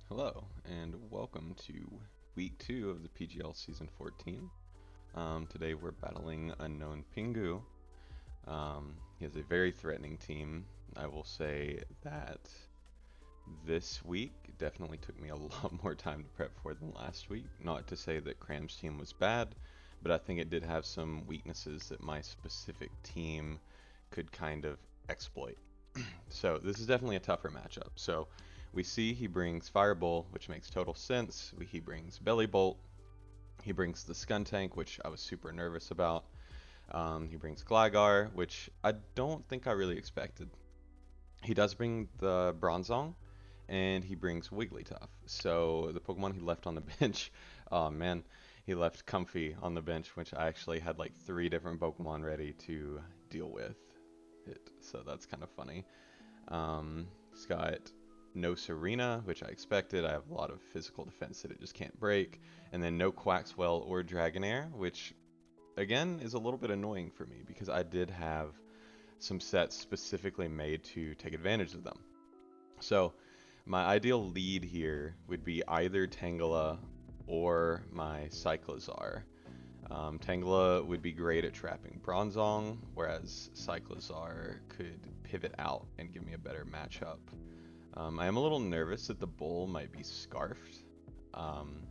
Hello, and welcome to week 2 of the PGL Season 14. Today we're battling UnknownPingu. He has a very threatening team. I will say that this week definitely took me a lot more time to prep for than last week. Not to say that Cram's team was bad, but I think it did have some weaknesses that my specific team could kind of exploit. So this is definitely a tougher matchup. So we see he brings Firebolt, which makes total sense. He brings Belly Bolt. He brings the Skun Tank, which I was super nervous about. He brings Gligar, which I don't think I really expected. He does bring the Bronzong, and he brings Wigglytuff. So the Pokemon he left on the bench, oh man, he left Comfy on the bench, which I actually had like 3 different Pokemon ready to deal with it. So that's kind of funny. He's got no Serena, which I expected. I have a lot of physical defense that it just can't break. And then no Quaxwell or Dragonair, which again is a little bit annoying for me because I did have some sets specifically made to take advantage of them. So my ideal lead here would be either Tangela or my Cyclizar. Tangela would be great at trapping Bronzong, whereas Cyclizar could pivot out and give me a better matchup. I am a little nervous that the bull might be scarfed. Um,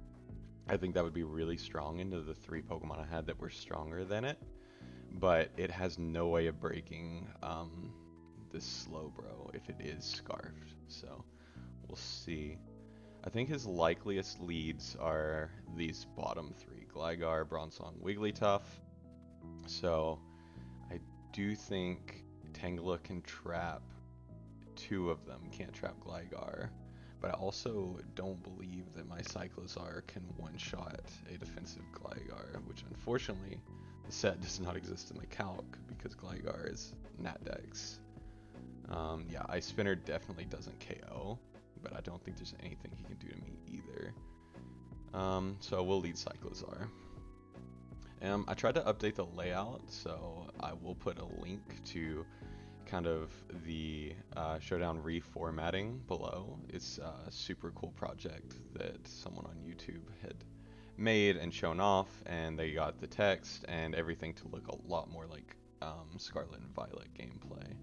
I think that would be really strong into the 3 Pokemon I had that were stronger than it, but it has no way of breaking this Slowbro if it is scarfed. So we'll see. I think his likeliest leads are these bottom 3, Gligar, Bronzong, Wigglytuff. So I do think Tangela can trap 2 of them, can't trap Gligar. But I also don't believe that my Cyclizar can one-shot a defensive Gligar, which unfortunately the set does not exist in the calc because Gligar is Natdex. Yeah, Ice Spinner definitely doesn't KO, but I don't think there's anything he can do to me either. So we'll lead Cyclizar. I tried to update the layout, so I will put a link to kind of the Showdown reformatting below. It's a super cool project that someone on YouTube had made and shown off, and they got the text and everything to look a lot more like Scarlet and Violet gameplay.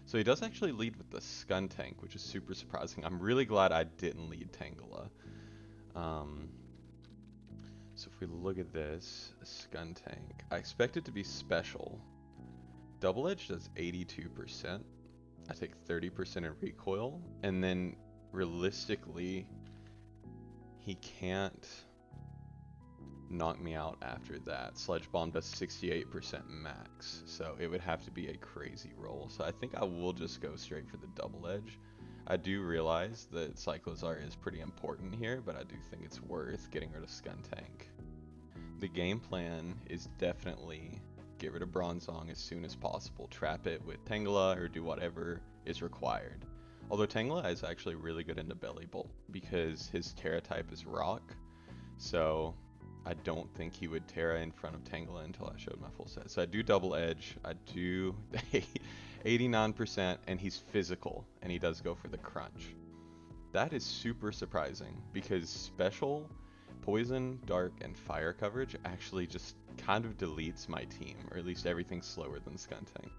So he does actually lead with the Skun Tank, which is super surprising. I'm really glad I didn't lead Tangela. Um, so if we look at this, Skun Tank, I expect it to be special. Double Edge does 82%. I take 30% in recoil, and then realistically, he can't knock me out after that. Sludge Bomb does 68% max, so it would have to be a crazy roll. So I think I will just go straight for the Double Edge. I do realize that Cyclizar is pretty important here, but I do think it's worth getting rid of Skun Tank. The game plan is definitely get rid of Bronzong as soon as possible, trap it with Tangela or do whatever is required. Although Tangela is actually really good into Belly Bolt because his Terra type is Rock, so I don't think he would Terra in front of Tangela until I showed my full set. So I do Double Edge, I do 89%, and he's physical, and he does go for the Crunch. That is super surprising because Special, Poison, Dark, and Fire coverage actually just kind of deletes my team, or at least everything's slower than Skuntank.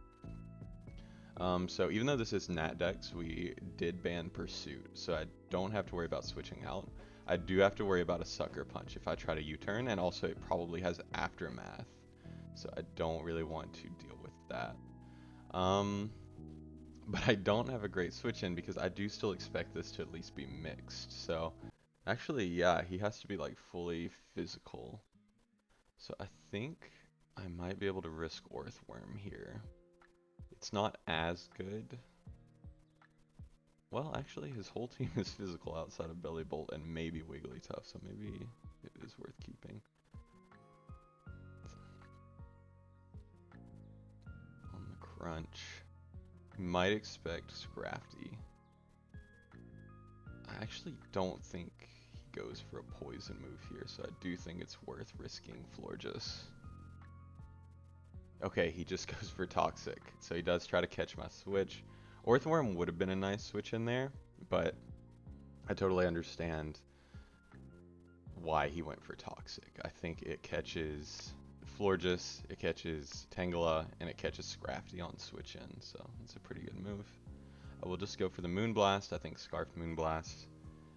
So even though this is Natdex, we did ban Pursuit, so I don't have to worry about switching out. I do have to worry about a Sucker Punch if I try to U-turn, and also it probably has Aftermath, so I don't really want to deal with that. But I don't have a great switch in because I do still expect this to at least be mixed, so actually, yeah, he has to be like fully physical. So I think I might be able to risk Orthworm here. It's not as good. Well, actually, his whole team is physical outside of Belly Bolt and maybe Wigglytuff, so maybe it is worth keeping. On the Crunch, you might expect Scrafty. I actually don't think he goes for a poison move here, so I do think it's worth risking Florges. Okay, he just goes for Toxic, so he does try to catch my switch. Orthworm would have been a nice switch in there, but I totally understand why he went for Toxic. I think it catches Florges, it catches Tangela, and it catches Scrafty on switch in, so it's a pretty good move. I will just go for the Moonblast. I think Scarf Moonblast.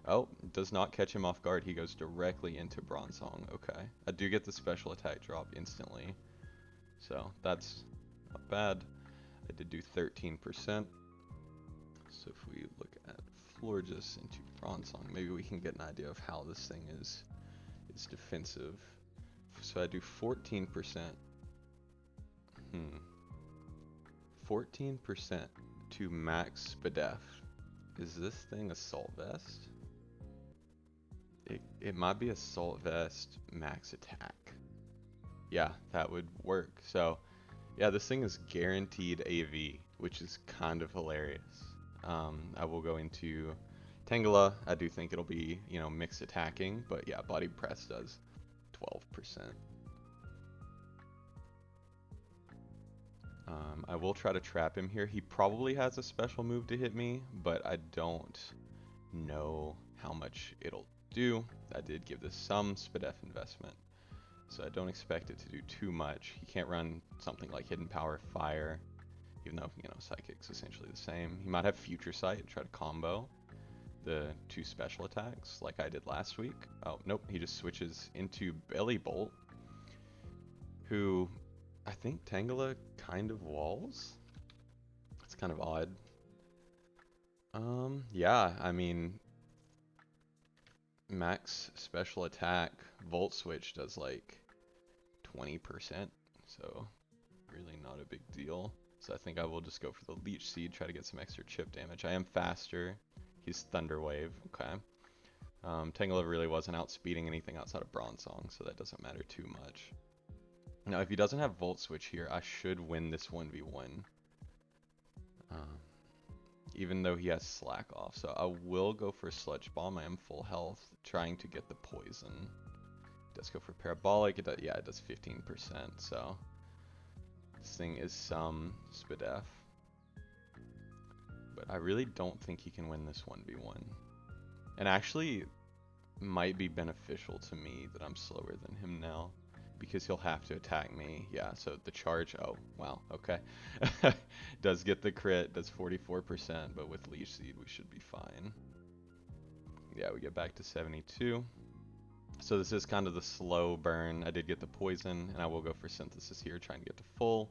Oh, does not catch him off guard. He goes directly into Bronzong. Okay. I do get the special attack drop instantly, so that's not bad. I did do 13%. So if we look at Florges into Bronzong, maybe we can get an idea of how this thing is defensive. So I do 14%. 14% to max Spadef. Is this thing Assault Vest? It might be Assault Vest max attack. Yeah, that would work. So yeah, this thing is guaranteed AV, which is kind of hilarious. I will go into Tangela. I do think it'll be, you know, mixed attacking, but yeah, body press does 12%. I will try to trap him here. He probably has a special move to hit me, but I don't know how much it'll do. I did give this some Spadef investment, so I don't expect it to do too much. He can't run something like Hidden Power Fire, even though, you know, Psychic's essentially the same. He might have Future Sight and try to combo the two special attacks like I did last week. Oh, nope, he just switches into Belly Bolt, who I think Tangela kind of walls. It's kind of odd. Yeah, I mean, max special attack Volt Switch does like 20%, so really not a big deal. So I think I will just go for the Leech Seed, try to get some extra chip damage. I am faster. He's Thunder Wave. Okay. Tangela really wasn't outspeeding anything outside of Bronzong, so that doesn't matter too much. Now, if he doesn't have Volt Switch here, I should win this 1v1. Even though he has Slack off. So I will go for Sludge Bomb. I am full health, trying to get the poison. It does go for Parabolic. It does, yeah, it does 15%. So this thing is some Spadef. But I really don't think he can win this 1v1. And actually might be beneficial to me that I'm slower than him now, because he'll have to attack me. Yeah, so the charge, oh, wow, okay. Does get the crit, does 44%, but with Leech Seed we should be fine. Yeah, we get back to 72. So this is kind of the slow burn. I did get the poison, and I will go for Synthesis here, trying to get to full.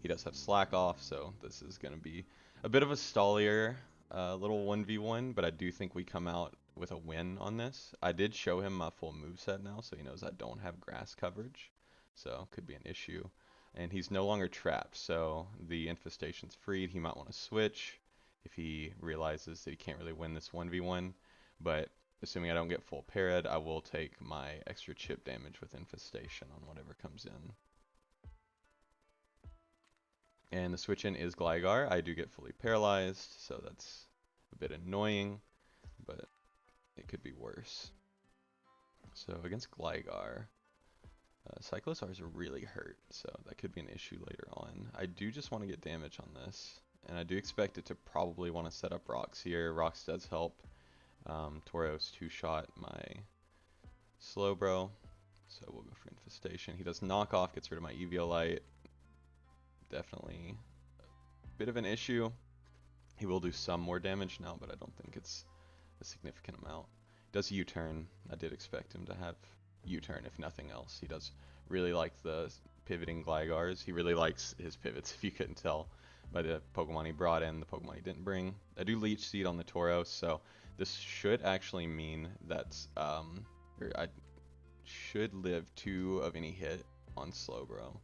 He does have Slack off, so this is going to be a bit of a stallier little 1v1, but I do think we come out with a win on this. I did show him my full moveset now, so he knows I don't have grass coverage, so could be an issue. And he's no longer trapped, so the infestation's freed. He might want to switch if he realizes that he can't really win this 1v1, but assuming I don't get full parried, I will take my extra chip damage with infestation on whatever comes in. And the switch in is Gligar. I do get fully paralyzed, so that's a bit annoying, but it could be worse. So against Gligar, Cyclosars are really hurt, so that could be an issue later on. I do just want to get damage on this, and I do expect it to probably want to set up Rocks here. Rocks does help Tauros two-shot my Slowbro, so we'll go for Infestation. He does knock off, gets rid of my Eviolite. Definitely a bit of an issue. He will do some more damage now, but I don't think it's a significant amount. Does U-turn. I did expect him to have U-turn if nothing else. He does really like the pivoting Glygars. He really likes his pivots, if you couldn't tell by the Pokemon he brought in, the Pokemon he didn't bring. I do Leech Seed on the Tauros, so this should actually mean that I should live 2 of any hit on Slowbro.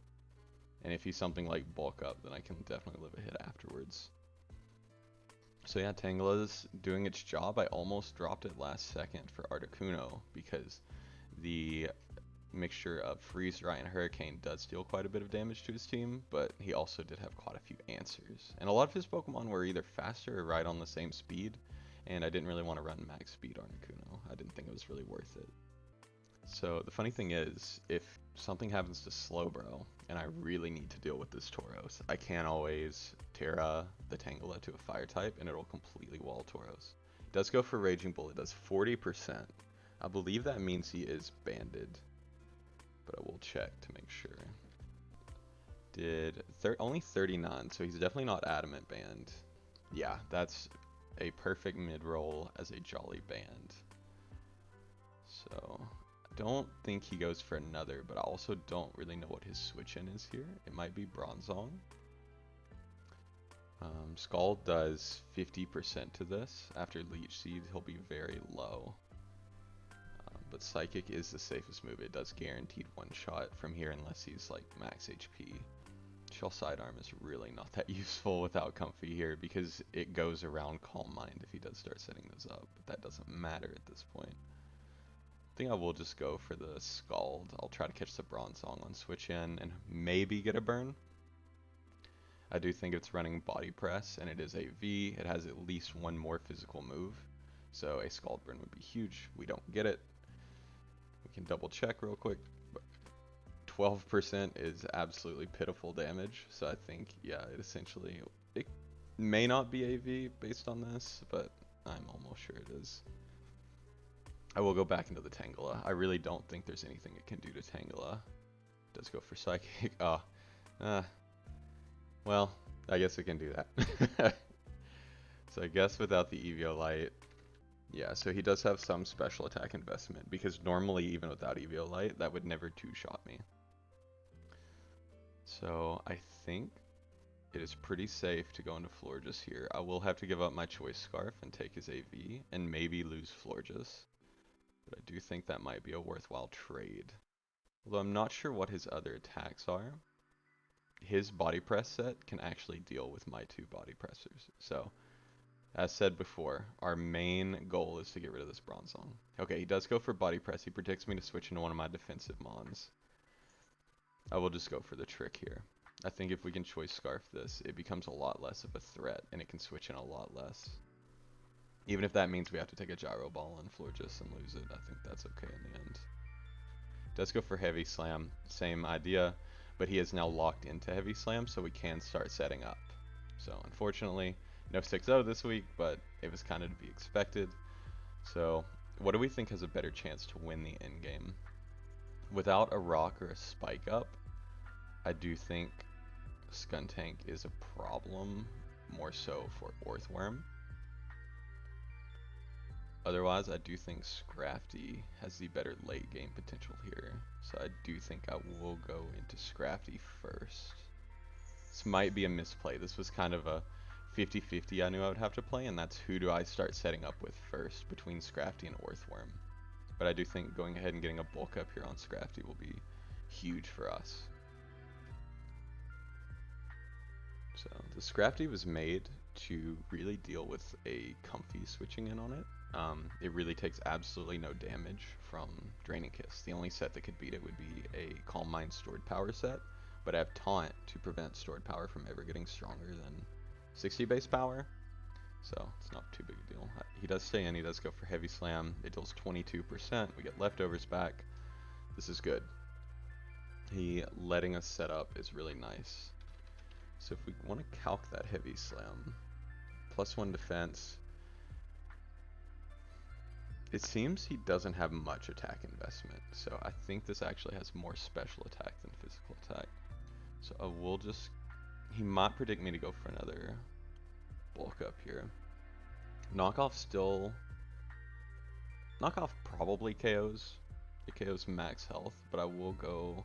And if he's something like Bulk Up, then I can definitely live a hit afterwards. So yeah, Tangela's doing its job. I almost dropped it last second for Articuno because the mixture of Freeze Dry and Hurricane does deal quite a bit of damage to his team, but he also did have quite a few answers. And a lot of his Pokemon were either faster or right on the same speed, and I didn't really want to run max speed Articuno. I didn't think it was really worth it. So the funny thing is, if something happens to Slowbro, and I really need to deal with this Tauros, I can always Terra the Tangela to a Fire type, and it'll completely wall Tauros. Does go for Raging Bull. It does 40%. I believe that means he is banded, but I will check to make sure. Did only 39, so he's definitely not adamant banned. Yeah, that's a perfect mid-roll as a Jolly band. So I don't think he goes for another, but I also don't really know what his switch in is here. It might be Bronzong. Scald does 50% to this. After Leech Seed, he'll be very low. But Psychic is the safest move. It does guaranteed one shot from here unless he's like max HP. Shell Sidearm is really not that useful without Comfy here because it goes around Calm Mind if he does start setting those up. But that doesn't matter at this point. I think I will just go for the Scald. I'll try to catch the Bronzong on switch in and maybe get a burn. I do think it's running Body Press, and it is a V. It has at least one more physical move, so a Scald Burn would be huge. We don't get it. We can double check real quick. 12% is absolutely pitiful damage, so I think, yeah, it may not be a V based on this, but I'm almost sure it is. I will go back into the Tangela. I really don't think there's anything it can do to Tangela. It does go for Psychic. Well, I guess it can do that. So I guess without the Eviolite, yeah, so he does have some special attack investment, because normally even without Eviolite, that would never two-shot me. So I think it is pretty safe to go into Florges here. I will have to give up my Choice Scarf and take his AV, and maybe lose Florges. But I do think that might be a worthwhile trade. Although I'm not sure what his other attacks are. His Body Press set can actually deal with my two Body Pressers. So, as said before, our main goal is to get rid of this Bronzong. Okay, he does go for Body Press. He predicts me to switch into one of my defensive Mons. I will just go for the trick here. I think if we can Choice Scarf this, it becomes a lot less of a threat, and it can switch in a lot less. Even if that means we have to take a Gyro Ball on Florges and lose it, I think that's okay in the end. Does go for Heavy Slam, same idea. But he is now locked into Heavy Slam, so we can start setting up. So unfortunately, no 6-0 this week, but it was kind of to be expected. So what do we think has a better chance to win the end game? Without a rock or a spike up, I do think Skuntank is a problem, more so for Orthworm. Otherwise, I do think Scrafty has the better late game potential here. So I do think I will go into Scrafty first. This might be a misplay. This was kind of a 50-50 I knew I would have to play, and that's who do I start setting up with first between Scrafty and Orthworm. But I do think going ahead and getting a bulk up here on Scrafty will be huge for us. So the Scrafty was made to really deal with a Comfy switching in on it. It really takes absolutely no damage from Draining Kiss. The only set that could beat it would be a Calm Mind Stored Power set, but I have Taunt to prevent Stored Power from ever getting stronger than 60 base power, so it's not too big a deal. He does stay in, he does go for Heavy Slam, it deals 22%, we get Leftovers back. This is good. He letting us set up is really nice. So if we want to calc that Heavy Slam, +1 defense, it seems he doesn't have much attack investment, so I think this actually has more special attack than physical attack. So I will just, he might predict me to go for another bulk up here. Knockoff probably KOs. It KOs max health, but I will go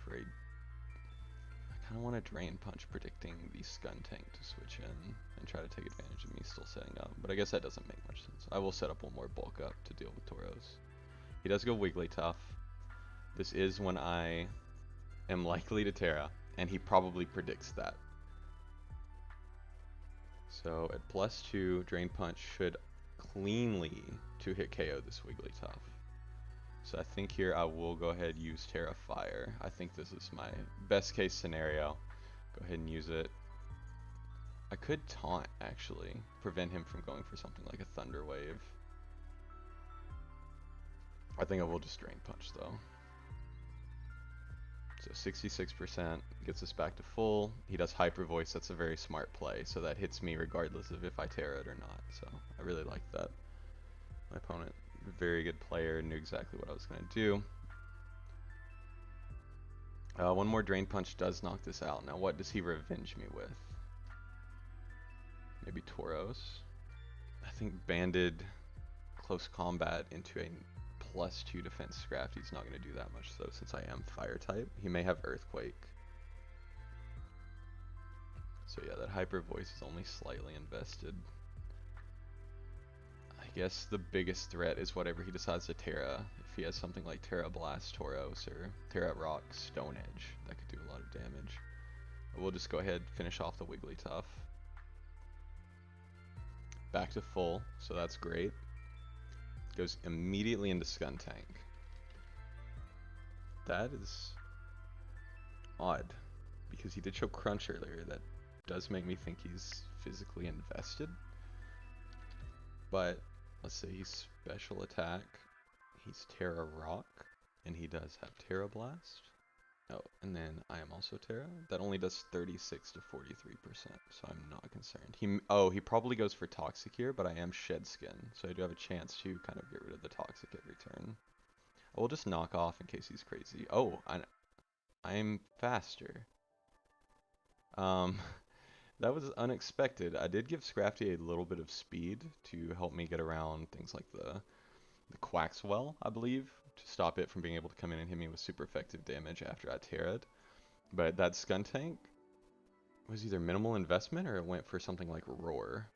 for I kind of want to Drain Punch predicting the Skuntank to switch in and try to take advantage of me still setting up, but I guess that doesn't make much sense. I will set up one more bulk up to deal with Tauros. He does go Wigglytuff. This is when I am likely to Terra, and he probably predicts that. So at +2, Drain Punch should cleanly 2-hit KO this Wigglytuff. So I think here I will go ahead and use Terra Fire. I think this is my best case scenario. Go ahead and use it. I could Taunt, actually. Prevent him from going for something like a Thunder Wave. I think I will just Drain Punch, though. So 66% gets us back to full. He does Hyper Voice. That's a very smart play. So that hits me regardless of if I Terra it or not. So I really like that. My opponent, very good player, knew exactly what I was going to do. One more Drain Punch does knock this out. Now what does he revenge me with? Maybe Tauros. I think Banded Close Combat into a +2 defense Scrafty. He's not going to do that much though, since I am Fire type. He may have Earthquake. So yeah, that Hyper Voice is only slightly invested. I guess the biggest threat is whatever he decides to Terra. If he has something like Terra Blast Tauros or Terra Rock Stone Edge, that could do a lot of damage. But we'll just go ahead and finish off the Wigglytuff. Back to full, so that's great. Goes immediately into Skuntank. That is odd, because he did show Crunch earlier. That does make me think he's physically invested. But let's say he's special attack, he's Terra Rock, and he does have Terra Blast. Oh, and then I am also Terra. That only does 36 to 43%, so I'm not concerned. He probably goes for Toxic here, but I am Shed Skin, so I do have a chance to kind of get rid of the Toxic every turn. I will just knock off in case he's crazy. Oh, I'm faster. That was unexpected. I did give Scrafty a little bit of speed to help me get around things like the Quaxwell, I believe, to stop it from being able to come in and hit me with super effective damage after I Terra'd. But that Skuntank was either minimal investment or it went for something like Roar.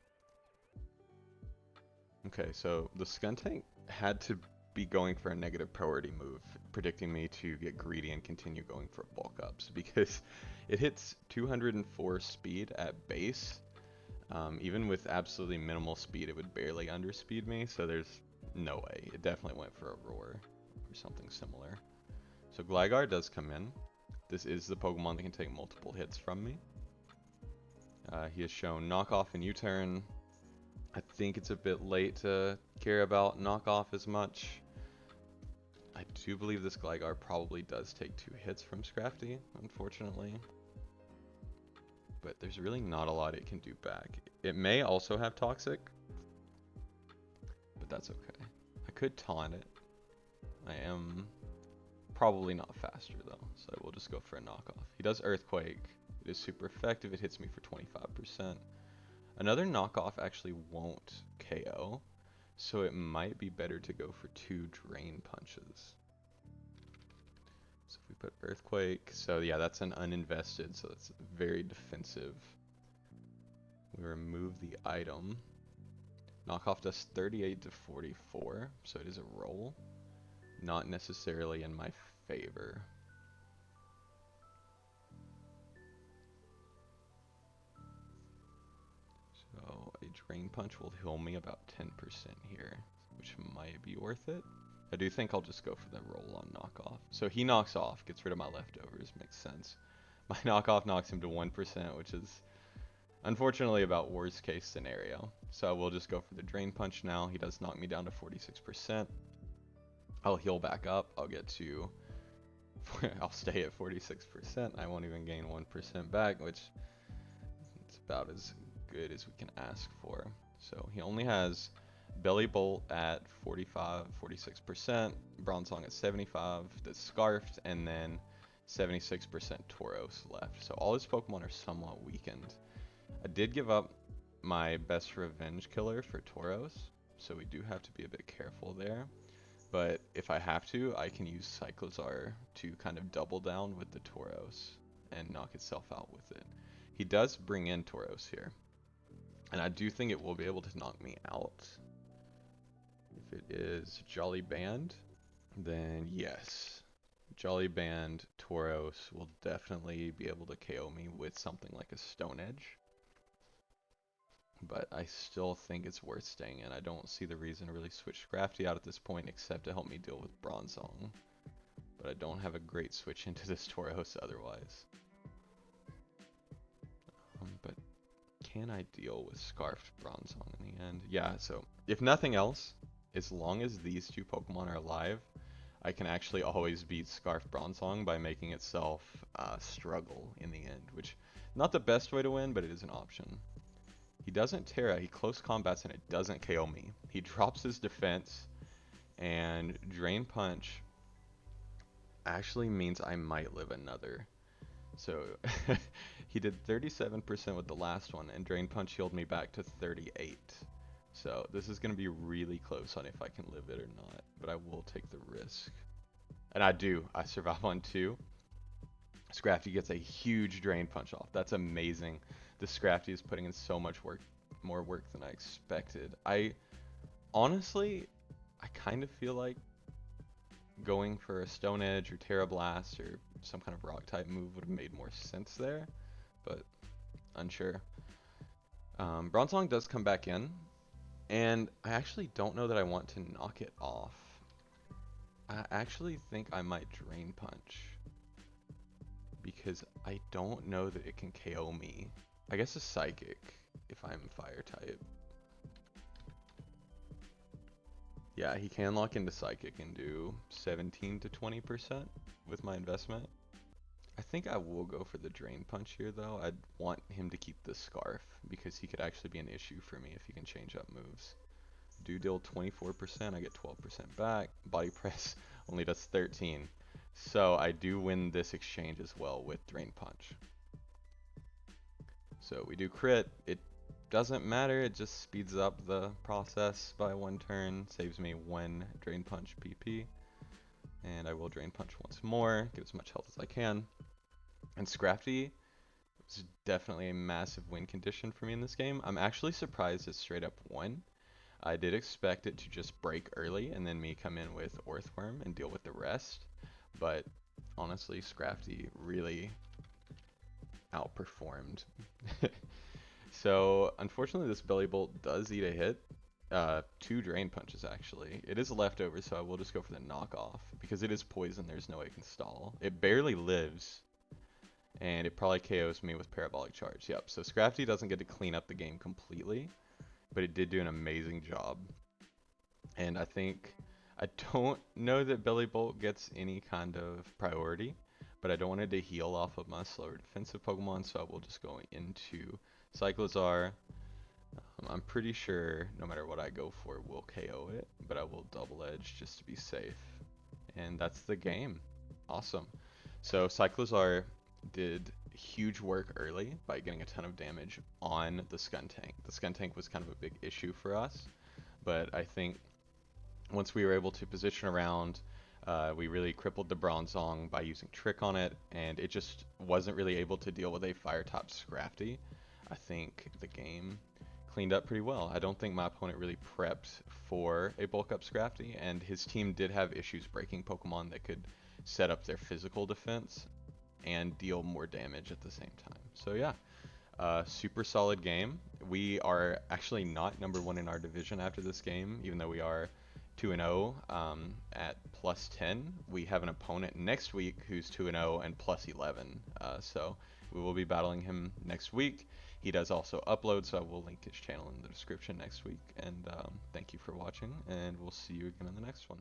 Okay, so the Skuntank had to be going for a negative priority move, predicting me to get greedy and continue going for bulk ups, because it hits 204 speed at base. Even with absolutely minimal speed, it would barely underspeed me, so there's no way. It definitely went for a Roar or something similar. So Gligar does come in. This is the Pokemon that can take multiple hits from me. He has shown Knockoff and U-Turn. I think it's a bit late to care about Knockoff as much. I do believe this Gligar probably does take 2 hits from Scrafty, unfortunately. But there's really not a lot it can do back. It may also have Toxic, but that's okay. I could taunt it. I am probably not faster though, so I will just go for a knockoff. He does Earthquake. It is super effective. It hits me for 25%. Another knockoff actually won't KO, so it might be better to go for 2 Drain Punches. So if we put Earthquake, so yeah, that's an uninvested, so it's very defensive. We remove the item. Knockoff does 38 to 44, so it is a roll. Not necessarily in my favor. So a Drain Punch will heal me about 10% here, which might be worth it. I do think I'll just go for the roll on knockoff. So he knocks off, gets rid of my leftovers, makes sense. My knockoff knocks him to 1%, which is unfortunately about worst case scenario. So I will just go for the Drain Punch now. He does knock me down to 46%. I'll heal back up. I'll get to, I'll stay at 46%. I won't even gain 1% back, which it's about as good as we can ask for. So he only has Belly Bolt at 46%, Bronzong at 75, the Scarfed, and then 76% Tauros left. So all his Pokemon are somewhat weakened. I did give up my best revenge killer for Tauros, so we do have to be a bit careful there. But if I have to, I can use Cyclozar to kind of double down with the Tauros and knock itself out with it. He does bring in Tauros here, and I do think it will be able to knock me out. If it is Jolly Band, then yes. Jolly Band Tauros will definitely be able to KO me with something like a Stone Edge. But I still think it's worth staying in. I don't see the reason to really switch Scrafty out at this point except to help me deal with Bronzong. But I don't have a great switch into this Tauros otherwise. But can I deal with Scarfed Bronzong in the end? Yeah, so if nothing else, as long as these 2 Pokemon are alive, I can actually always beat Scarf Bronzong by making itself struggle in the end, which not the best way to win, but it is an option. He doesn't Terra, he close combats and it doesn't KO me. He drops his defense, and Drain Punch actually means I might live another. So he did 37% with the last one, and Drain Punch healed me back to 38. So this is going to be really close on if I can live it or not, but I will take the risk. And I do. I survive on 2. Scrafty gets a huge Drain Punch off. That's amazing. The Scrafty is putting in so much work, more work than I expected. Honestly, I kind of feel like going for a Stone Edge or Terra Blast or some kind of rock type move would have made more sense there, but unsure. Bronzong does come back in, and I actually don't know that I want to knock it off. I actually think I might Drain Punch, because I don't know that it can KO me. I guess a Psychic if I'm Fire type. Yeah, he can lock into Psychic and do 17 to 20% with my investment. I think I will go for the Drain Punch here though. I'd want him to keep the Scarf because he could actually be an issue for me if he can change up moves. Do deal 24%, I get 12% back. Body Press only does 13. So I do win this exchange as well with Drain Punch. So we do crit. It doesn't matter, it just speeds up the process by 1 turn, saves me 1 Drain Punch PP. And I will Drain Punch once more, get as much health as I can. And Scrafty is definitely a massive win condition for me in this game. I'm actually surprised it straight up won. I did expect it to just break early and then me come in with Orthworm and deal with the rest. But honestly, Scrafty really outperformed. So unfortunately this Belly Bolt does eat a hit. 2 Drain Punches actually. It is a leftover, so I will just go for the knockoff. Because it is poison, there's no way it can stall. It barely lives. And it probably KOs me with Parabolic Charge. Yep, so Scrafty doesn't get to clean up the game completely. But it did do an amazing job. And I don't know that Belly Bolt gets any kind of priority. But I don't want it to heal off of my slower defensive Pokemon, so I will just go into Cyclizar. I'm pretty sure no matter what I go for, we'll KO it, but I will Double Edge just to be safe. And that's the game. Awesome. So Cyclizar did huge work early by getting a ton of damage on the Skuntank. The Skuntank was kind of a big issue for us, but I think once we were able to position around, we really crippled the Bronzong by using Trick on it, and it just wasn't really able to deal with a Fire-type Scrafty. I think the game cleaned up pretty well. I don't think my opponent really prepped for a bulk up Scrafty, and his team did have issues breaking Pokemon that could set up their physical defense and deal more damage at the same time. So yeah, super solid game. We are actually not number 1 in our division after this game, even though we are 2-0 at plus 10. We have an opponent next week who's 2-0 and plus 11. So we will be battling him next week. He does also upload, so I will link his channel in the description next week. And thank you for watching, and we'll see you again in the next one.